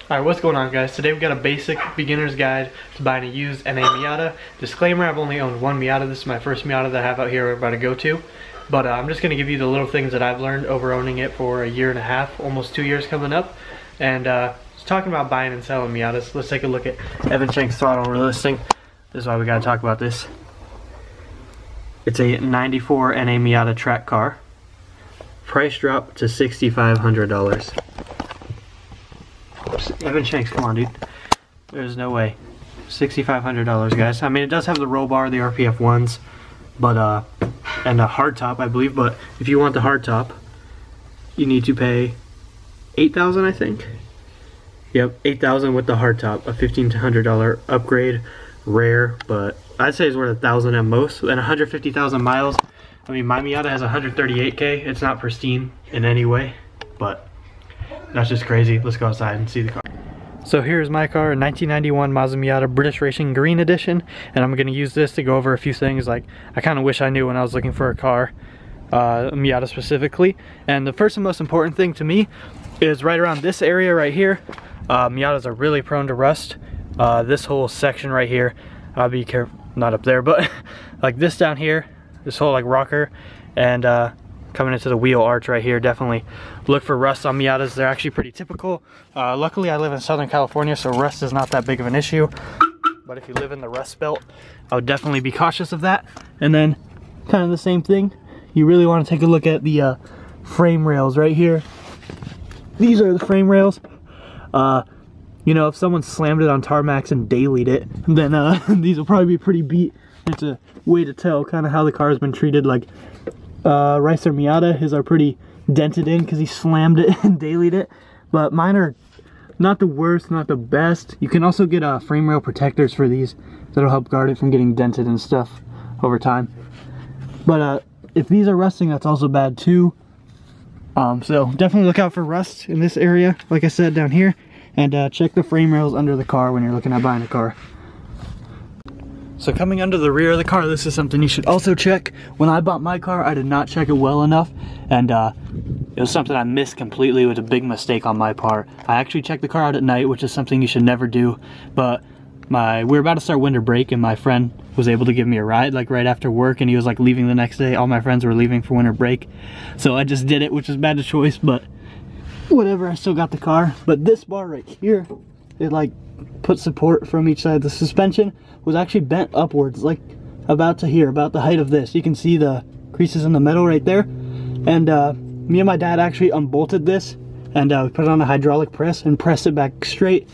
Alright, what's going on, guys? Today we got a basic beginner's guide to buying a used NA Miata. Disclaimer, I've only owned one Miata. This is my first Miata that I have out here we're about to go to. But I'm just going to give you the little things that I've learned over owning it for a year and a half, almost 2 years coming up. And just talking about buying and selling Miatas. Let's take a look at Evan Shank's throttle listing. This is why we got to talk about this. It's a 94 NA Miata track car. Price drop to $6,500. Evan Shanks, come on, dude. There's no way. $6,500, guys. I mean, it does have the roll bar, the RPF ones, but and a hard top, I believe. But if you want the hard top, you need to pay $8,000, I think. Yep, $8,000 with the hard top. A $1,500 upgrade, rare, but I'd say it's worth $1,000 at most. And 150,000 miles. I mean, my Miata has 138K. It's not pristine in any way, but that's just crazy. Let's go outside and see the car. So here's my car, a 1991 Mazda Miata British Racing Green Edition, and I'm going to use this to go over a few things like I kind of wish I knew when I was looking for a car, a Miata specifically. And the first and most important thing to me is right around this area right here. Miatas are really prone to rust. This whole section right here, I'll be careful, not up there, but like this down here, this whole like rocker, and coming into the wheel arch right here, definitely look for rust on Miatas. They're actually pretty typical. Luckily I live in Southern California, so rust is not that big of an issue, but if you live in the rust belt, I would definitely be cautious of that. And then kind of the same thing, you really want to take a look at the frame rails right here. These are the frame rails. You know, if someone slammed it on tarmacs and dailied it, then these will probably be pretty beat. It's a way to tell kind of how the car has been treated. Like Ricer Miata, his are pretty dented in because he slammed it and dailied it, but mine are not the worst, not the best. You can also get frame rail protectors for these that'll help guard it from getting dented and stuff over time. But if these are rusting, that's also bad too. So definitely look out for rust in this area, like I said, down here, and check the frame rails under the car when you're looking at buying a car. So coming under the rear of the car, this is something you should also check. When I bought my car, I did not check it well enough, and it was something I missed completely. It was a big mistake on my part. I actually checked the car out at night, which is something you should never do, but we were about to start winter break, and my friend was able to give me a ride like right after work, and he was like leaving the next day. All my friends were leaving for winter break, so I just did it, which was a bad choice, but whatever, I still got the car. But this bar right here, it like put support from each side. The suspension was actually bent upwards, like about to here, about the height of this. You can see the creases in the metal right there. And me and my dad actually unbolted this, and we put it on a hydraulic press and pressed it back straight.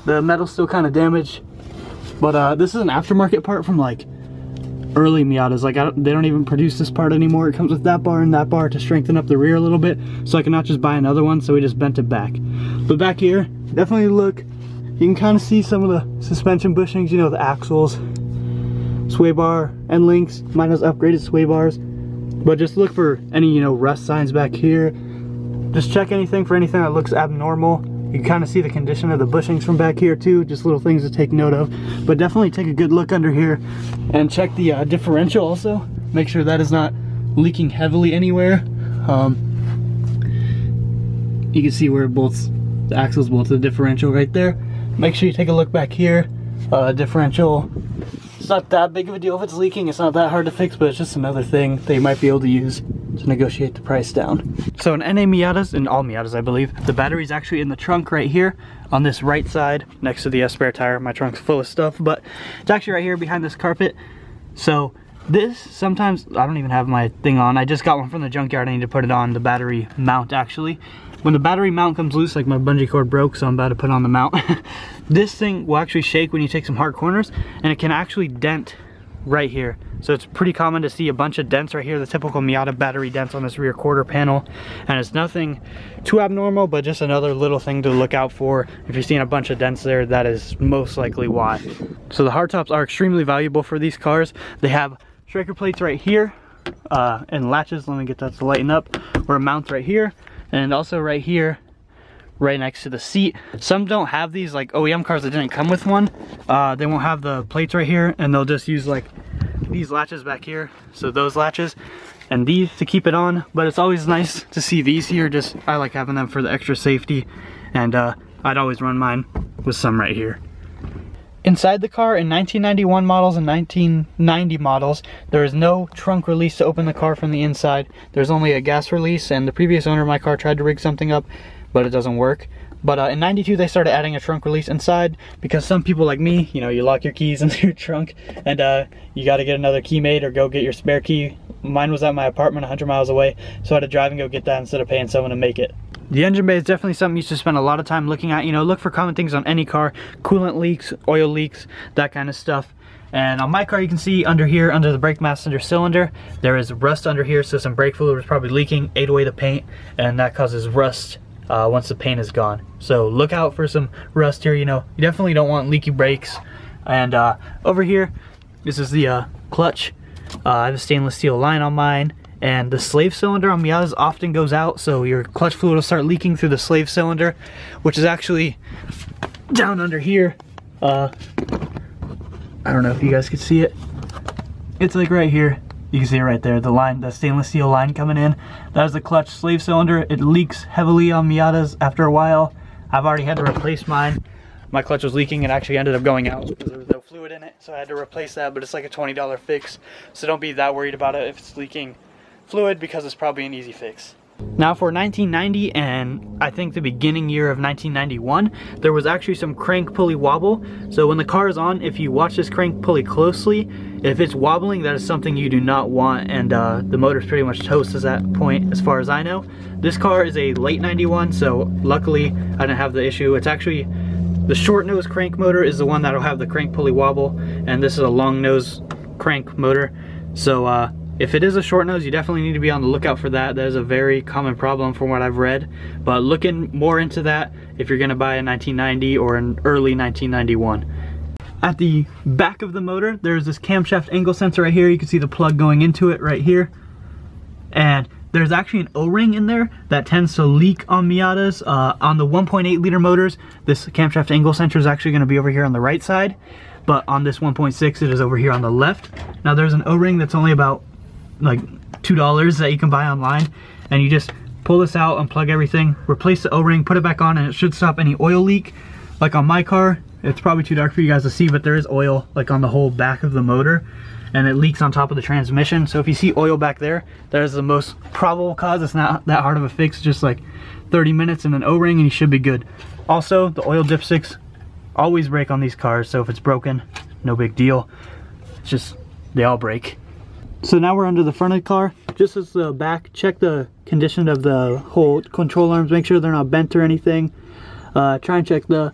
The metal's still kind of damaged, but this is an aftermarket part from like early Miatas. Like they don't even produce this part anymore. It comes with that bar and that bar to strengthen up the rear a little bit, so I cannot just buy another one, so we just bent it back. But back here, definitely look. You can kind of see some of the suspension bushings, you know, the axles, sway bar, end links. Mine has upgraded sway bars. But just look for any, you know, rust signs back here. Just check anything for anything that looks abnormal. You can kind of see the condition of the bushings from back here too. Just little things to take note of. But definitely take a good look under here and check the differential also. Make sure that is not leaking heavily anywhere. You can see where it bolts, the axles bolt to the differential right there. Make sure you take a look back here. Differential, it's not that big of a deal if it's leaking. It's not that hard to fix, but it's just another thing they might be able to use to negotiate the price down. So in NA Miatas, in all Miatas I believe, the battery's actually in the trunk right here on this right side next to the spare tire. My trunk's full of stuff, but it's actually right here behind this carpet. So this, sometimes, I don't even have my thing on. I just got one from the junkyard. I need to put it on the battery mount actually. When the battery mount comes loose, like my bungee cord broke, so I'm about to put on the mount. This thing will actually shake when you take some hard corners, and it can actually dent right here. So it's pretty common to see a bunch of dents right here, the typical Miata battery dents on this rear quarter panel. And it's nothing too abnormal, but just another little thing to look out for. If you're seeing a bunch of dents there, that is most likely why. So the hardtops are extremely valuable for these cars. They have striker plates right here, and latches. Let me get that to lighten up. Or a mount right here. And also right here, right next to the seat. Some don't have these, like OEM cars that didn't come with one. They won't have the plates right here, and they'll just use like these latches back here. So those latches and these to keep it on. But it's always nice to see these here. Just, I like having them for the extra safety. And I'd always run mine with some right here. Inside the car, in 1991 models and 1990 models, there is no trunk release to open the car from the inside. There's only a gas release, and the previous owner of my car tried to rig something up, but it doesn't work. But in 92, they started adding a trunk release inside because some people like me, you know, you lock your keys into your trunk and you got to get another key made or go get your spare key. Mine was at my apartment 100 miles away, so I had to drive and go get that instead of paying someone to make it. The engine bay is definitely something you should spend a lot of time looking at. You know, look for common things on any car, coolant leaks, oil leaks, that kind of stuff. And on my car, you can see under here, under the brake mass under cylinder, there is rust under here, so some brake fluid was probably leaking, ate away the paint, and that causes rust once the paint is gone. So look out for some rust here. You know, you definitely don't want leaky brakes. And over here, this is the clutch. I have a stainless steel line on mine. And the slave cylinder on Miatas often goes out, so your clutch fluid will start leaking through the slave cylinder, which is actually down under here. I don't know if you guys can see it. It's like right here. You can see it right there, the line, the stainless steel line coming in. That is the clutch slave cylinder. It leaks heavily on Miatas after a while. I've already had to replace mine. My clutch was leaking and actually ended up going out because there was no fluid in it, so I had to replace that, but it's like a $20 fix. So don't be that worried about it if it's leaking fluid, because it's probably an easy fix. Now for 1990 and I think the beginning year of 1991, there was actually some crank pulley wobble. So when the car is on, if you watch this crank pulley closely, if it's wobbling, that is something you do not want, and the motor's pretty much toast at that point as far as I know. This car is a late 91, so luckily I didn't have the issue. It's actually the short nose crank motor is the one that'll have the crank pulley wobble, and this is a long nose crank motor. So if it is a short nose, you definitely need to be on the lookout for that. That is a very common problem from what I've read. But looking more into that if you're gonna buy a 1990 or an early 1991. At the back of the motor, there's this camshaft angle sensor right here. You can see the plug going into it right here. And there's actually an O-ring in there that tends to leak on Miatas. On the 1.8 liter motors, this camshaft angle sensor is actually gonna be over here on the right side. But on this 1.6, it is over here on the left. Now there's an O-ring that's only about like $2 that you can buy online, and you just pull this out, unplug everything, replace the O-ring, put it back on, and it should stop any oil leak. Like on my car, it's probably too dark for you guys to see, but there is oil like on the whole back of the motor, and it leaks on top of the transmission. So if you see oil back there, that is the most probable cause. It's not that hard of a fix, just like 30 minutes and an O-ring and you should be good. Also, the oil dipsticks always break on these cars, so if it's broken, no big deal. It's just, they all break. So now we're under the front of the car. Just as the back, check the condition of the whole control arms, make sure they're not bent or anything. Try and check the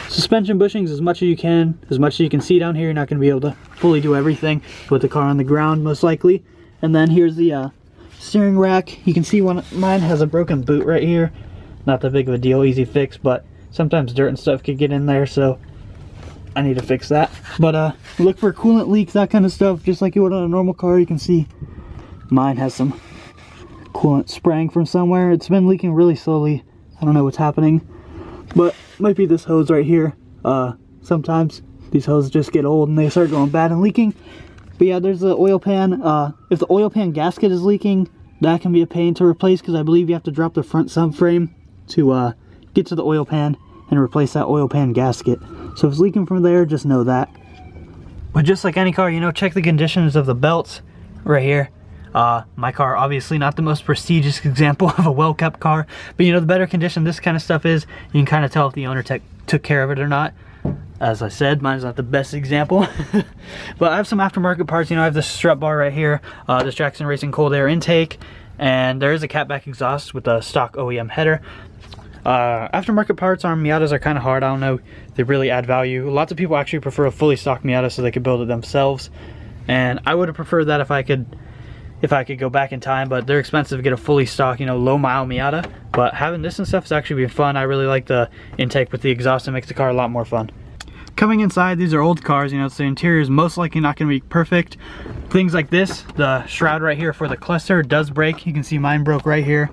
suspension bushings as much as you can. As much as you can see down here, you're not going to be able to fully do everything with the car on the ground most likely. And then here's the steering rack. You can see mine has a broken boot right here. Not that big of a deal, easy fix, but sometimes dirt and stuff could get in there, so I need to fix that. But look for coolant leaks, that kind of stuff, just like you would on a normal car. You can see mine has some coolant spraying from somewhere. It's been leaking really slowly. I don't know what's happening, but might be this hose right here. Sometimes these hoses just get old and they start going bad and leaking. But yeah, there's the oil pan. If the oil pan gasket is leaking, that can be a pain to replace, because I believe you have to drop the front subframe to get to the oil pan and replace that oil pan gasket. So if it's leaking from there, just know that. But just like any car, you know, check the conditions of the belts right here. My car, obviously not the most prestigious example of a well-kept car, but you know, the better condition this kind of stuff is, you can kind of tell if the owner took care of it or not. As I said, mine's not the best example. But I have some aftermarket parts. You know, I have this strut bar right here, this Jackson Racing cold air intake, and there is a catback exhaust with a stock OEM header. Aftermarket parts on Miatas are kind of hard. I don't know if they really add value. Lots of people actually prefer a fully stock Miata so they could build it themselves, and I would have preferred that if I could go back in time, but they're expensive to get a fully stock, you know, low mile Miata. But having this and stuff has actually been fun. I really like the intake with the exhaust. It makes the car a lot more fun. Coming inside, these are old cars, you know, so the interior is most likely not going to be perfect. Things like this, the shroud right here for the cluster does break. You can see mine broke right here.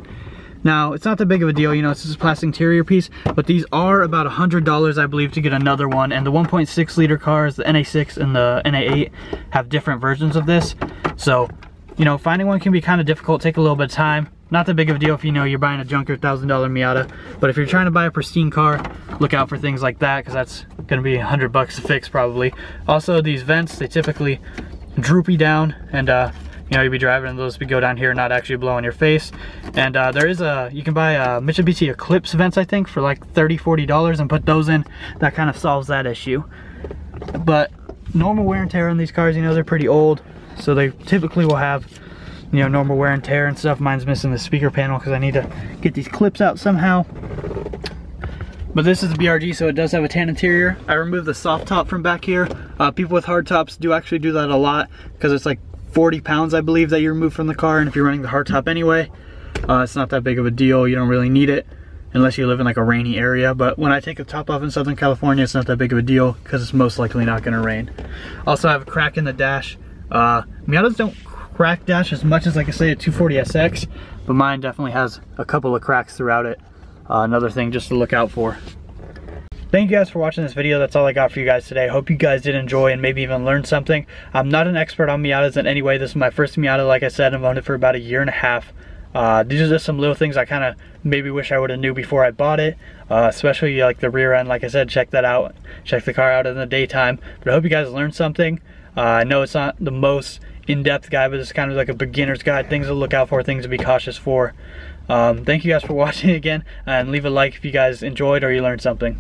Now, it's not that big of a deal, you know, it's just a plastic interior piece, but these are about $100, I believe, to get another one. And the 1.6 liter cars, the NA6 and the NA8, have different versions of this. So, you know, finding one can be kind of difficult, take a little bit of time. not that big of a deal if you know you're buying a junker $1,000 Miata, but if you're trying to buy a pristine car, look out for things like that, because that's gonna be $100 to fix probably. Also, these vents, they typically droopy down, and you know, you'd be driving and those would go down here and not actually blow in your face. And there is you can buy a Mitsubishi Eclipse vents, I think, for like $30–40 and put those in. That kind of solves that issue. But normal wear and tear on these cars, you know, they're pretty old, so they typically will have, you know, normal wear and tear and stuff. Mine's missing the speaker panel because I need to get these clips out somehow. But this is the BRG, so it does have a tan interior. I removed the soft top from back here. People with hard tops do actually do that a lot because it's like 40 pounds, I believe, that you remove from the car, and if you're running the hard top anyway, it's not that big of a deal. You don't really need it unless you live in like a rainy area, but when I take the top off in Southern California, it's not that big of a deal because it's most likely not going to rain. Also, I have a crack in the dash. Miatas don't crack dash as much as, like I say, a 240SX, but mine definitely has a couple of cracks throughout it. Another thing just to look out for. Thank you guys for watching this video. That's all I got for you guys today. Hope you guys did enjoy and maybe even learn something. I'm not an expert on Miatas in any way. This is my first Miata, like I said. I've owned it for about 1.5 years. These are just some little things I kind of maybe wish I would have knew before I bought it, especially like the rear end. Like I said, check that out. Check the car out in the daytime. But I hope you guys learned something. I know it's not the most in-depth guide, but it's kind of like a beginner's guide. Things to look out for, things to be cautious for. Thank you guys for watching again, and leave a like if you guys enjoyed or you learned something.